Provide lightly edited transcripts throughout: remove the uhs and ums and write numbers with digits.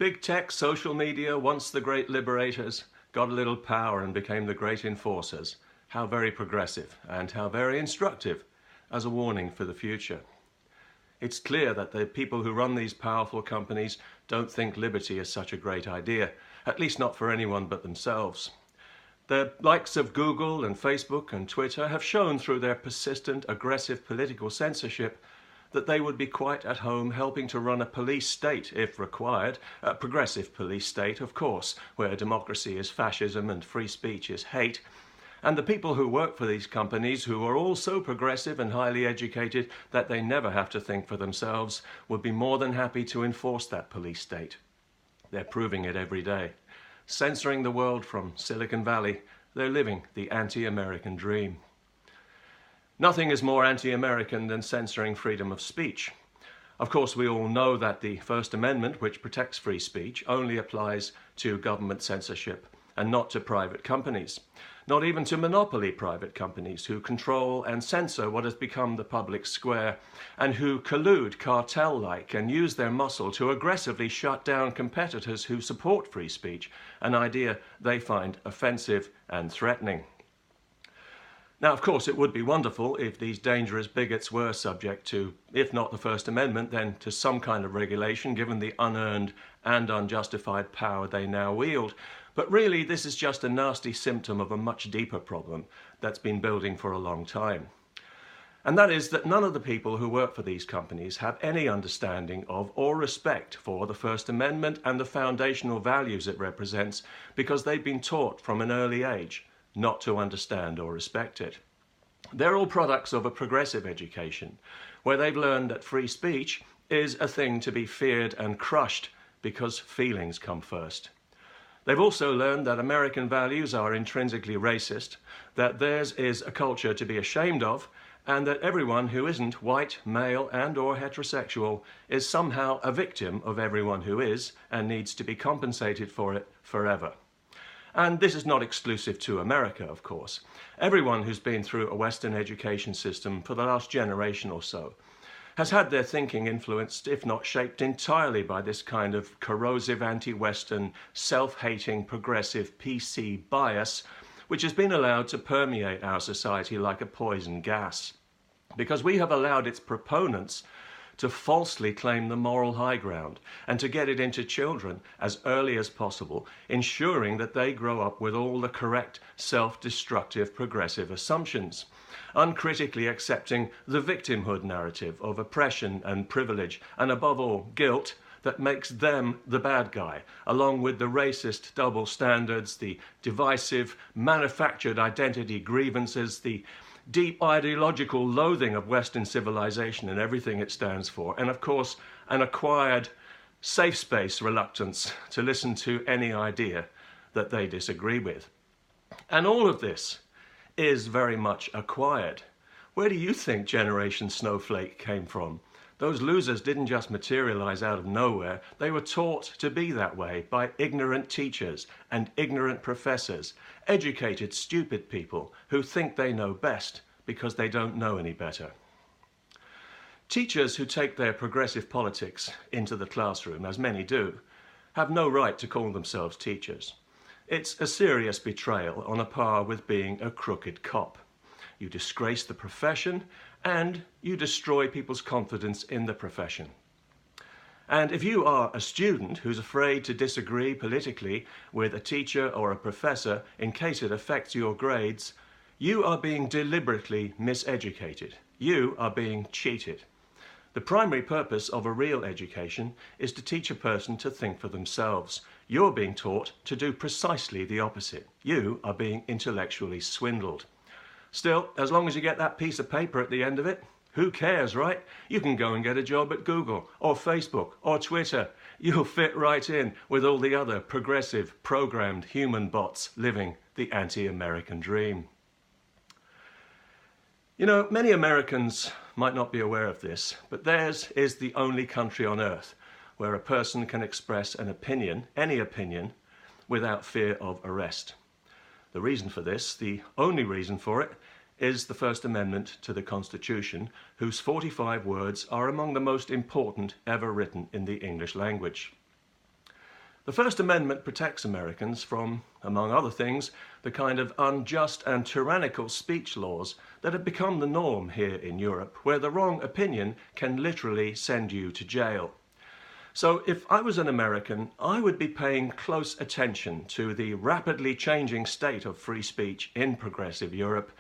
Big tech, social media, once the great liberators, got a little power and became the great enforcers. How very progressive and how very instructive as a warning for the future. It's clear that the people who run these powerful companies don't think liberty is such a great idea, at least not for anyone but themselves. The likes of Google and Facebook and Twitter have shown through their persistent, aggressive political censorship that they would be quite at home helping to run a police state, if required, a progressive police state, of course, where democracy is fascism and free speech is hate. And the people who work for these companies, who are all so progressive and highly educated that they never have to think for themselves, would be more than happy to enforce that police state. They're proving it every day. Censoring the world from Silicon Valley, they're living the anti-American dream. Nothing is more anti-American than censoring freedom of speech. Of course, we all know that the First Amendment, which protects free speech, only applies to government censorship and not to private companies. Not even to monopoly private companies who control and censor what has become the public square and who collude cartel-like and use their muscle to aggressively shut down competitors who support free speech, an idea they find offensive and threatening. Now, of course, it would be wonderful if these dangerous bigots were subject to, if not the First Amendment, then to some kind of regulation, given the unearned and unjustified power they now wield. But really, this is just a nasty symptom of a much deeper problem that's been building for a long time. And that is that none of the people who work for these companies have any understanding of or respect for the First Amendment and the foundational values it represents, because they've been taught from an early age not to understand or respect it. They're all products of a progressive education, where they've learned that free speech is a thing to be feared and crushed because feelings come first. They've also learned that American values are intrinsically racist, that theirs is a culture to be ashamed of, and that everyone who isn't white, male, and/or heterosexual is somehow a victim of everyone who is and needs to be compensated for it forever. And this is not exclusive to America, of course. Everyone who's been through a Western education system for the last generation or so has had their thinking influenced, if not shaped entirely, by this kind of corrosive anti-Western, self-hating, progressive PC bias, which has been allowed to permeate our society like a poison gas. Because we have allowed its proponents to falsely claim the moral high ground and to get it into children as early as possible, ensuring that they grow up with all the correct self-destructive progressive assumptions, uncritically accepting the victimhood narrative of oppression and privilege and, above all, guilt that makes them the bad guy, along with the racist double standards, the divisive manufactured identity grievances, the deep ideological loathing of Western civilization and everything it stands for, and of course an acquired safe space reluctance to listen to any idea that they disagree with. And all of this is very much acquired. Where do you think Generation Snowflake came from? Those losers didn't just materialize out of nowhere. They were taught to be that way by ignorant teachers and ignorant professors, educated, stupid people who think they know best because they don't know any better. Teachers who take their progressive politics into the classroom, as many do, have no right to call themselves teachers. It's a serious betrayal on a par with being a crooked cop. You disgrace the profession and you destroy people's confidence in the profession. And if you are a student who's afraid to disagree politically with a teacher or a professor in case it affects your grades, you are being deliberately miseducated. You are being cheated. The primary purpose of a real education is to teach a person to think for themselves. You're being taught to do precisely the opposite. You are being intellectually swindled. Still, as long as you get that piece of paper at the end of it, who cares, right? You can go and get a job at Google or Facebook or Twitter. You'll fit right in with all the other progressive, programmed human bots living the anti-American dream. You know, many Americans might not be aware of this, but theirs is the only country on earth where a person can express an opinion, any opinion, without fear of arrest. The reason for this, the only reason for it, is the First Amendment to the Constitution, whose 45 words are among the most important ever written in the English language. The First Amendment protects Americans from, among other things, the kind of unjust and tyrannical speech laws that have become the norm here in Europe, where the wrong opinion can literally send you to jail. So if I was an American, I would be paying close attention to the rapidly changing state of free speech in progressive Europe,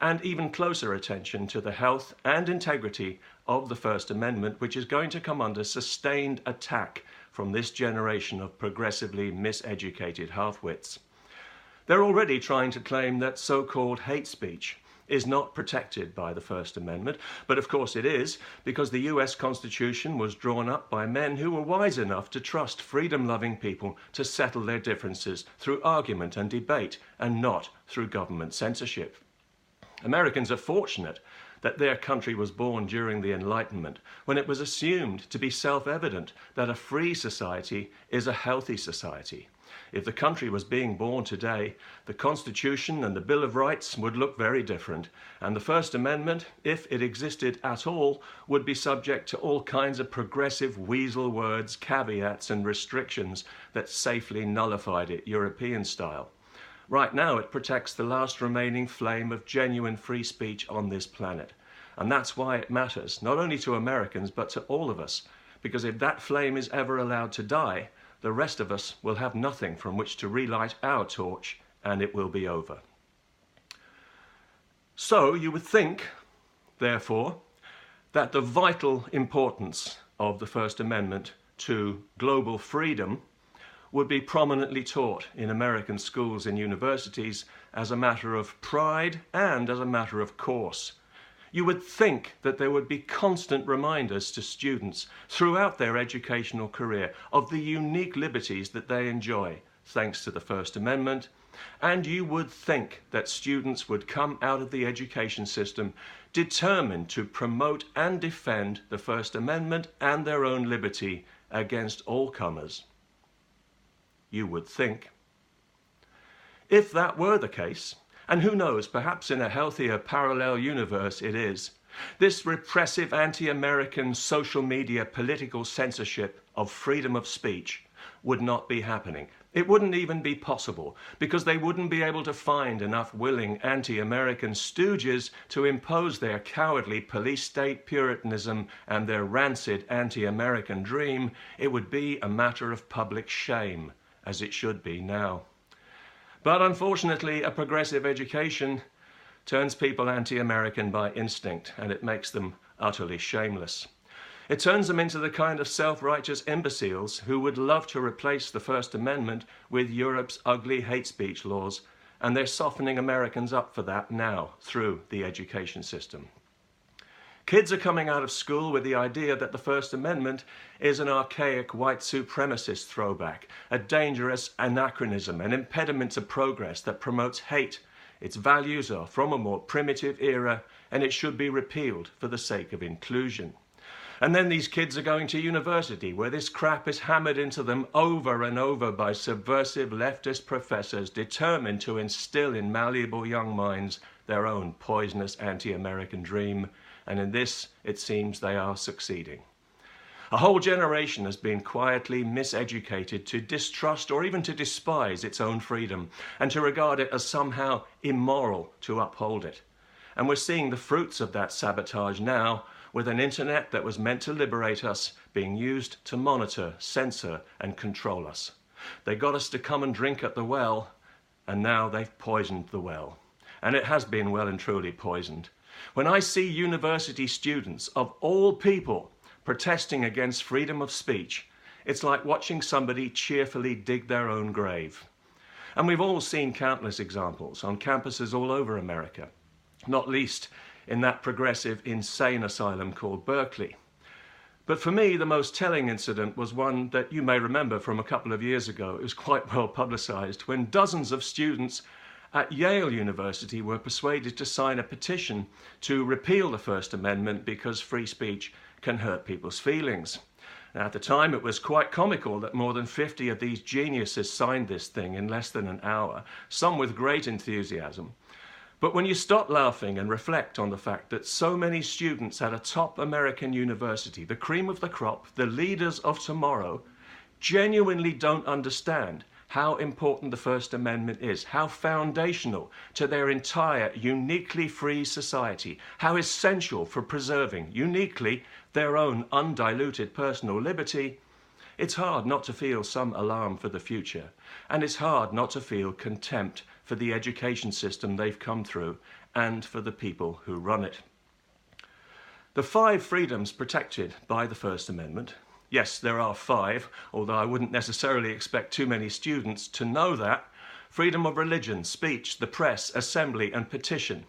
and even closer attention to the health and integrity of the First Amendment, which is going to come under sustained attack from this generation of progressively miseducated half-wits. They're already trying to claim that so-called hate speech is not protected by the First Amendment, but of course it is, because the US Constitution was drawn up by men who were wise enough to trust freedom-loving people to settle their differences through argument and debate, and not through government censorship. Americans are fortunate that their country was born during the Enlightenment, when it was assumed to be self-evident that a free society is a healthy society. If the country was being born today, the Constitution and the Bill of Rights would look very different, and the First Amendment, if it existed at all, would be subject to all kinds of progressive weasel words, caveats and restrictions that safely nullified it European style. Right now, it protects the last remaining flame of genuine free speech on this planet. And that's why it matters, not only to Americans, but to all of us. Because if that flame is ever allowed to die, the rest of us will have nothing from which to relight our torch, and it will be over. So you would think, therefore, that the vital importance of the First Amendment to global freedom would be prominently taught in American schools and universities as a matter of pride and as a matter of course. You would think that there would be constant reminders to students throughout their educational career of the unique liberties that they enjoy thanks to the First Amendment, and you would think that students would come out of the education system determined to promote and defend the First Amendment and their own liberty against all comers. You would think. If that were the case, and who knows, perhaps in a healthier parallel universe it is, this repressive anti-American social media political censorship of freedom of speech would not be happening. It wouldn't even be possible, because they wouldn't be able to find enough willing anti-American stooges to impose their cowardly police state puritanism and their rancid anti-American dream. It would be a matter of public shame, as it should be now. But unfortunately, a progressive education turns people anti-American by instinct, and it makes them utterly shameless. It turns them into the kind of self-righteous imbeciles who would love to replace the First Amendment with Europe's ugly hate speech laws, and they're softening Americans up for that now through the education system. Kids are coming out of school with the idea that the First Amendment is an archaic white supremacist throwback, a dangerous anachronism, an impediment to progress that promotes hate. Its values are from a more primitive era, and it should be repealed for the sake of inclusion. And then these kids are going to university, where this crap is hammered into them over and over by subversive leftist professors determined to instill in malleable young minds their own poisonous anti-American dream. And in this, it seems they are succeeding. A whole generation has been quietly miseducated to distrust or even to despise its own freedom, and to regard it as somehow immoral to uphold it. And we're seeing the fruits of that sabotage now, with an internet that was meant to liberate us being used to monitor, censor, and control us. They got us to come and drink at the well, and now they've poisoned the well. And it has been well and truly poisoned. When I see university students, of all people, protesting against freedom of speech, it's like watching somebody cheerfully dig their own grave. And we've all seen countless examples on campuses all over America, not least in that progressive insane asylum called Berkeley. But for me, the most telling incident was one that you may remember from a couple of years ago. It was quite well publicized when dozens of students at Yale University were persuaded to sign a petition to repeal the First Amendment because free speech can hurt people's feelings. Now, at the time, it was quite comical that more than 50 of these geniuses signed this thing in less than an hour, some with great enthusiasm. But when you stop laughing and reflect on the fact that so many students at a top American university, the cream of the crop, the leaders of tomorrow, genuinely don't understand how important the First Amendment is, how foundational to their entire uniquely free society, how essential for preserving uniquely their own undiluted personal liberty, it's hard not to feel some alarm for the future, and it's hard not to feel contempt for the education system they've come through and for the people who run it. The 5 freedoms protected by the First Amendment, yes, there are 5, although I wouldn't necessarily expect too many students to know that, freedom of religion, speech, the press, assembly and petition,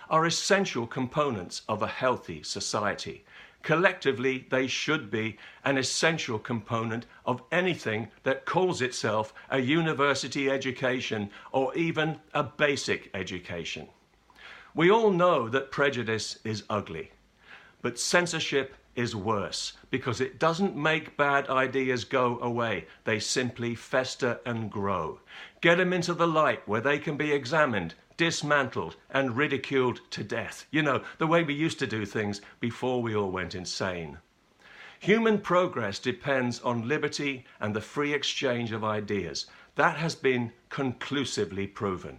are essential components of a healthy society. Collectively, they should be an essential component of anything that calls itself a university education or even a basic education. We all know that prejudice is ugly, but censorship is worse because it doesn't make bad ideas go away. They simply fester and grow. Get them into the light where they can be examined, dismantled and ridiculed to death. You know, the way we used to do things before we all went insane. Human progress depends on liberty and the free exchange of ideas. That has been conclusively proven.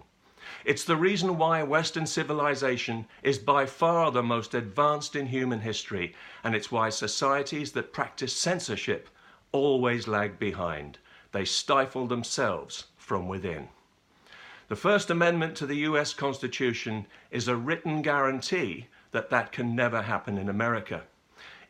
It's the reason why Western civilization is by far the most advanced in human history, and it's why societies that practice censorship always lag behind. They stifle themselves from within. The First Amendment to the US Constitution is a written guarantee that that can never happen in America.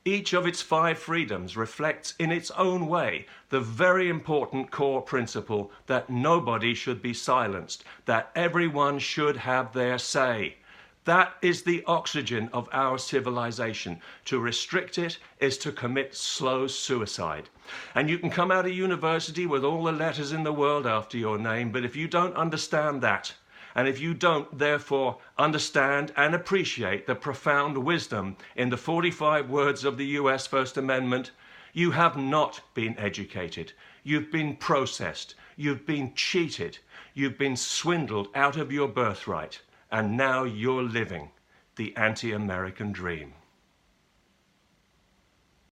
Each of its 5 freedoms reflects in its own way the very important core principle that nobody should be silenced, that everyone should have their say. That is the oxygen of our civilization. To restrict it is to commit slow suicide. And you can come out of university with all the letters in the world after your name, but if you don't understand that, and if you don't, therefore, understand and appreciate the profound wisdom in the 45 words of the US First Amendment, you have not been educated. You've been processed. You've been cheated. You've been swindled out of your birthright. And now you're living the anti-American dream.